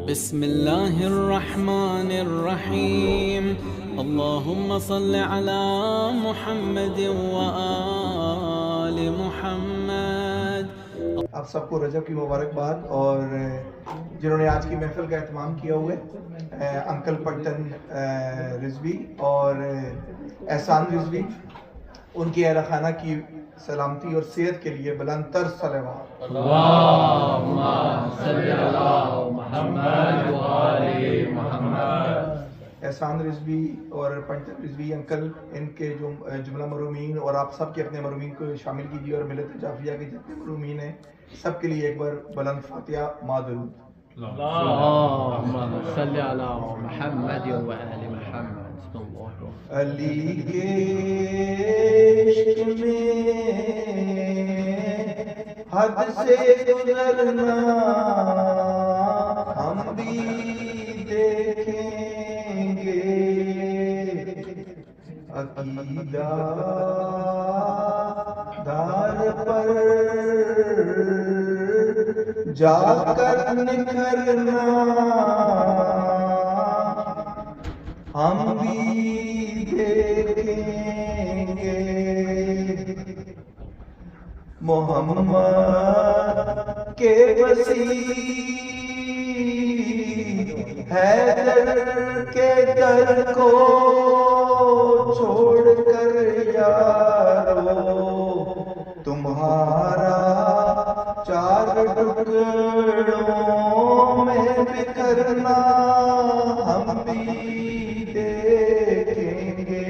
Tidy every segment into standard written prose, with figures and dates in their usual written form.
بسم اللہ الرحمن الرحیم اللہم صل علی محمد وآل محمد۔ آپ سب کو رجب کی مبارکباد، اور جنہوں نے آج کی محفل کا اہتمام کیا ہوئے انکل پٹن رضوی اور احسان رضوی، ان کی اہل خانہ کی سلامتی اور صحت کے لیے بلند تر صلوات۔ اللہم صلی علی محمد وآل محمد۔ احسان رضوی اور پنٹن رضوی انکل، ان کے جو جملہ مرحومین اور آپ سب کے اپنے مرحومین کو شامل کیجیے، اور ملت جعفریہ کے جتنے مرحومین ہیں سب کے لیے ایک بار بلند فاتحہ ما درود۔ اللہم صلی علی محمد وآل محمد۔ علی کے عشق میں حد سے گزرنا ہم بھی دیکھیں گے، عقیدہ دار پر جا کر نکھرنا ہم بھی دیکھیں گے، محمد کے وسیع حیدر کے در کو چھوڑ کر یارو تمہارا چار ٹکڑوں میں بکھرنا ہم بھی دیکھیں گے،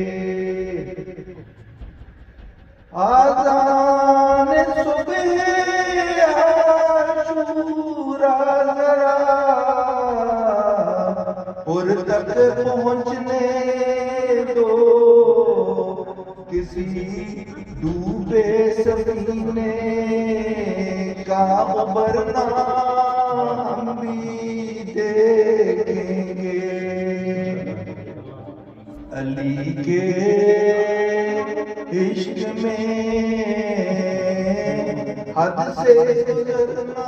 آذان صبح عاشورا ذرا پر تک پہنچنے دو، کسی ڈوبے سفینے کا ابھرنا ہم بھی دیکھیں گے، علی کے عشق میں حد سے گزرنا